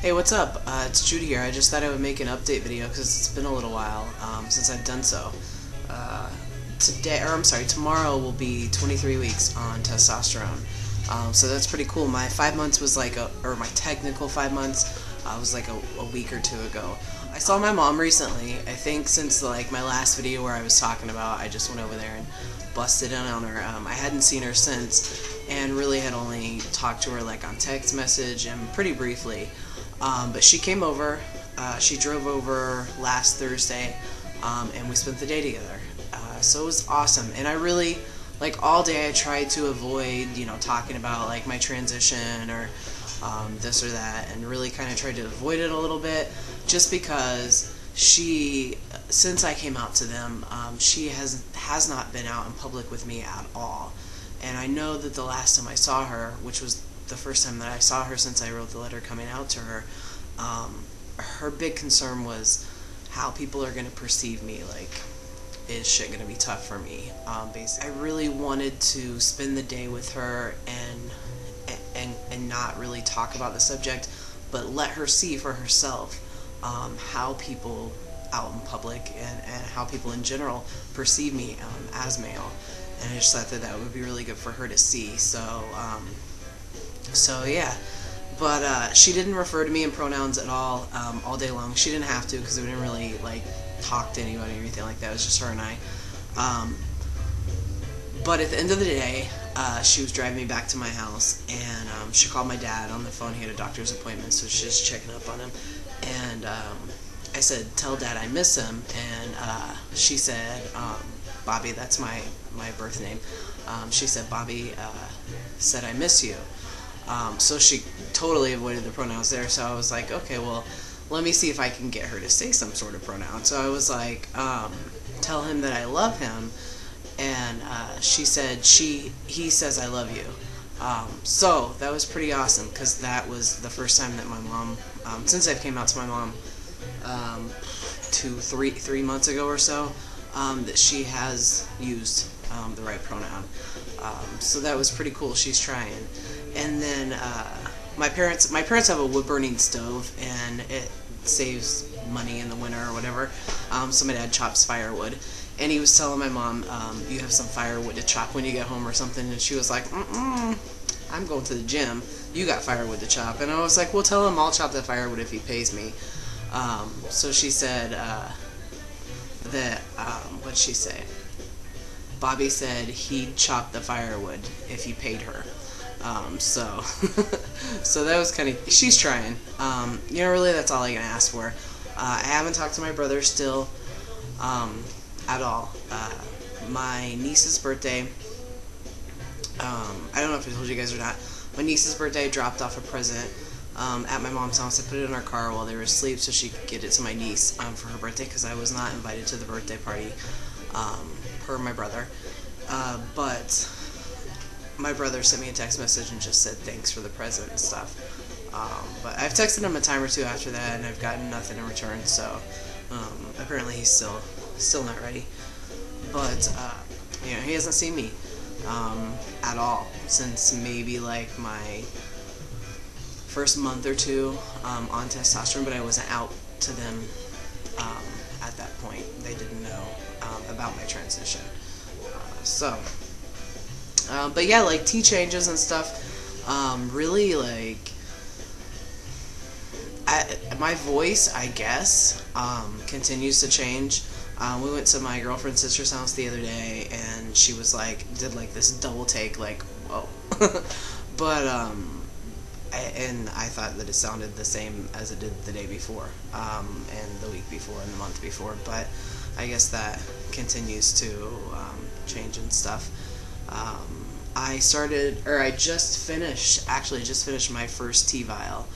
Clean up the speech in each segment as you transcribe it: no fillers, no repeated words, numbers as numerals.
Hey, what's up? It's Judy here. I just thought I would make an update video because it's been a little while since I've done so. Tomorrow will be 23 weeks on testosterone. So that's pretty cool. My 5 months was like my technical 5 months was like a week or two ago. I saw my mom recently. I think since like my last video where I was talking about, I just went over there and busted in on her. I hadn't seen her since, and really had only talked to her like on text message and pretty briefly. But she came over. She drove over last Thursday, and we spent the day together. So it was awesome, and I really, like, all day I tried to avoid, talking about like my transition or this or that, and really kind of tried to avoid it a little bit, just because since I came out to them, she has not been out in public with me at all. And I know that the last time I saw her, which was the first time that I saw her since I wrote the letter coming out to her, her big concern was how people are going to perceive me. Like, is shit going to be tough for me? Basically, I really wanted to spend the day with her and not really talk about the subject, but let her see for herself how people out in public and how people in general perceive me as male. And I just thought that that would be really good for her to see. So yeah, but she didn't refer to me in pronouns at all day long. She didn't have to, because we didn't really like talk to anybody or anything like that. It was just her and I. But at the end of the day, she was driving me back to my house, and she called my dad on the phone. He had a doctor's appointment, so she was checking up on him. And I said, "Tell Dad I miss him." And she said, Bobby, that's my birth name. She said, "Bobby said I miss you." So she totally avoided the pronouns there. So I was like, okay, well, let me see if I can get her to say some sort of pronoun. So I was like, tell him that I love him. And she said, he says I love you. So that was pretty awesome, because that was the first time that my mom, since I came out to my mom 3 months ago or so, that she has used the right pronoun. So that was pretty cool. She's trying. And then my parents have a wood-burning stove, and it saves money in the winter or whatever. So my dad chops firewood, and he was telling my mom, "You have some firewood to chop when you get home or something." And she was like, "I'm going to the gym. You got firewood to chop." And I was like, "Well, tell him I'll chop that firewood if he pays me." So she said that what'd she say? Bobby said he'd chop the firewood if he paid her. So so that was kind of, she's trying. Really that's all I can ask for. I haven't talked to my brother still at all. My niece's birthday, I don't know if I told you guys or not, my niece's birthday, dropped off a present at my mom's house. I put it in our car while they were asleep so she could get it to my niece for her birthday, because I was not invited to the birthday party per my brother. But my brother sent me a text message and just said thanks for the present and stuff. But I've texted him a time or two after that, and I've gotten nothing in return. So apparently he's still not ready. But he hasn't seen me at all since maybe like my first month or two on testosterone. But I wasn't out to them at that point. They didn't know about my transition. But yeah, like T changes and stuff, really, like, my voice, I guess, continues to change. We went to my girlfriend's sister's house the other day, and she was like, did like this double take, like, whoa. But, and I thought that it sounded the same as it did the day before, and the week before, and the month before, but I guess that continues to change and stuff. I just finished my first T-vial,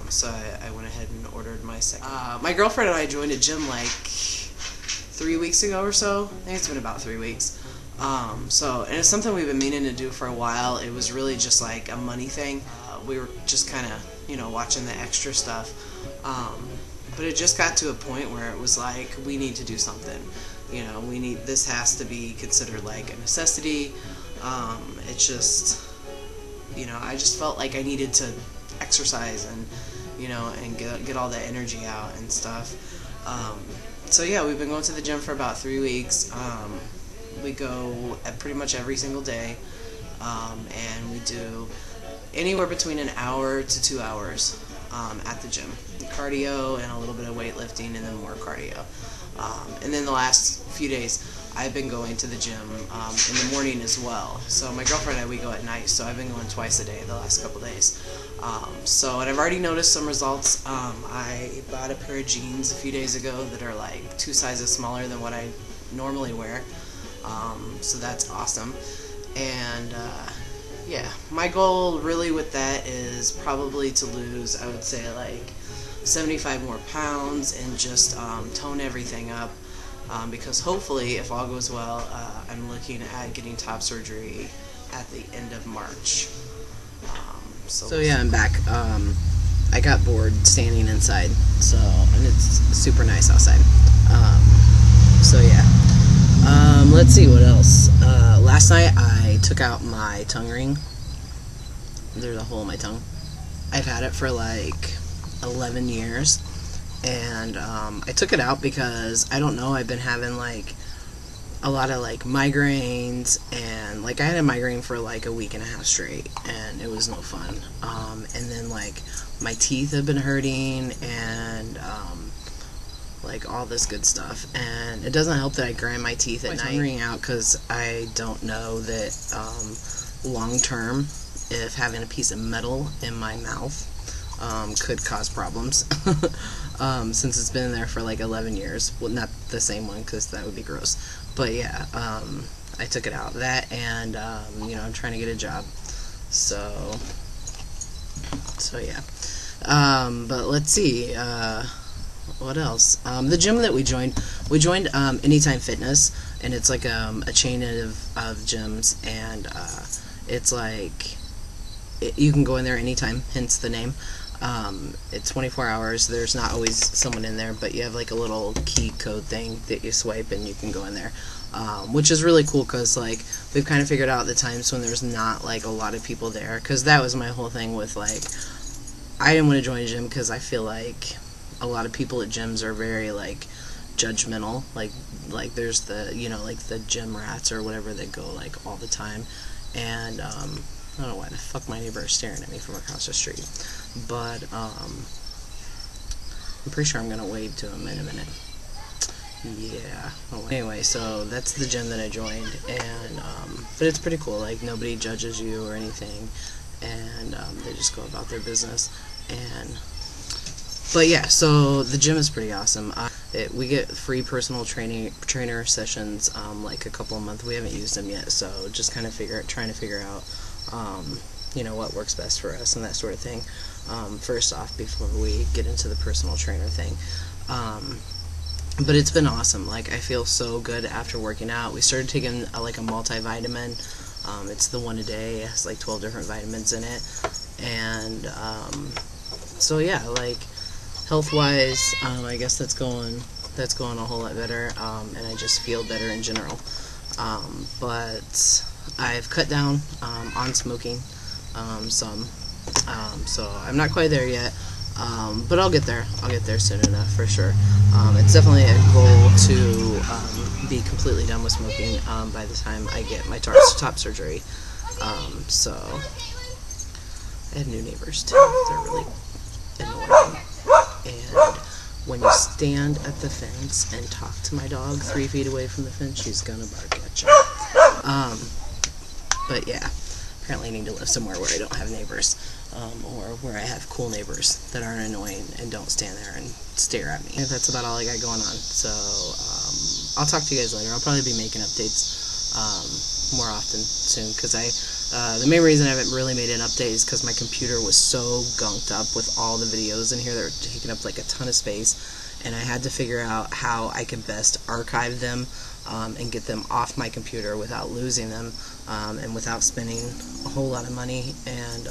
so I went ahead and ordered my second. My girlfriend and I joined a gym like 3 weeks ago or so. I think it's been about 3 weeks. And it's something we've been meaning to do for a while. It was really just like a money thing. We were just kind of, watching the extra stuff. But it just got to a point where it was like, we need to do something. This has to be considered like a necessity. It's just, I just felt like I needed to exercise you know, and get all that energy out and stuff. So yeah, we've been going to the gym for about 3 weeks. We go pretty much every single day, and we do anywhere between an hour to 2 hours at the gym. Cardio and a little bit of weightlifting, and then more cardio. And then the last few days, I've been going to the gym in the morning as well. So my girlfriend and I, we go at night, so I've been going twice a day the last couple days. And I've already noticed some results. I bought a pair of jeans a few days ago that are like 2 sizes smaller than what I normally wear. So that's awesome. And yeah, my goal really with that is probably to lose, I would say, like 75 more pounds and just tone everything up, because hopefully, if all goes well, I'm looking at getting top surgery at the end of March. So yeah, I'm back. I got bored standing inside, and it's super nice outside. So yeah. Let's see what else. Last night I took out my tongue ring. There's a hole in my tongue. I've had it for like 11 years, and I took it out because I don't know, I've been having like a lot of like migraines, and like I had a migraine for like a week and a half straight, and it was no fun. And then like my teeth have been hurting, and like all this good stuff, and it doesn't help that I grind my teeth at night. Ringing out because I don't know that long term, if having a piece of metal in my mouth could cause problems. Since it's been there for like 11 years. Well, not the same one, because that would be gross. But yeah, I took it out. That, and you know, I'm trying to get a job. So yeah. But let's see. What else? The gym that we joined Anytime Fitness, and it's like a chain of gyms, and it's like you can go in there anytime, hence the name. It's 24 hours. There's not always someone in there, but you have like a little key code thing that you swipe and you can go in there, which is really cool, because like we've kind of figured out the times when there's not like a lot of people there, because that was my whole thing with like, I didn't want to join a gym because I feel like a lot of people at gyms are very like judgmental, like there's the, you know, like the gym rats or whatever that go like all the time, and I don't know why the fuck my neighbor is staring at me from across the street, but I'm pretty sure I'm gonna wave to him in a minute. Yeah. Oh, anyway, so that's the gym that I joined, and but it's pretty cool. Like nobody judges you or anything, and they just go about their business. But yeah, so the gym is pretty awesome. We get free personal trainer sessions like a couple a month. We haven't used them yet, so just kind of trying to figure out you know, what works best for us and that sort of thing. First off, before we get into the personal trainer thing. But it's been awesome. Like, I feel so good after working out. We started taking like a multivitamin. It's the one a day. It has like 12 different vitamins in it, and so yeah, like health-wise, I guess that's going a whole lot better, and I just feel better in general. But I've cut down on smoking some, so I'm not quite there yet, but I'll get there. I'll get there soon enough, for sure. It's definitely a goal to be completely done with smoking by the time I get my top surgery. So I have new neighbors too. They're really annoying. And when you stand at the fence and talk to my dog 3 feet away from the fence, she's gonna bark at you. But yeah, apparently I need to live somewhere where I don't have neighbors, or where I have cool neighbors that aren't annoying and don't stand there and stare at me. And that's about all I got going on. So I'll talk to you guys later. I'll probably be making updates more often soon, because the main reason I haven't really made an update is because my computer was so gunked up with all the videos in here that were taking up like a ton of space, and I had to figure out how I could best archive them and get them off my computer without losing them, and without spending a whole lot of money and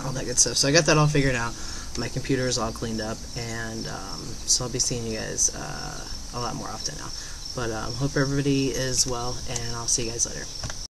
all that good stuff. So I got that all figured out. My computer is all cleaned up, and so I'll be seeing you guys a lot more often now. But hope everybody is well, and I'll see you guys later.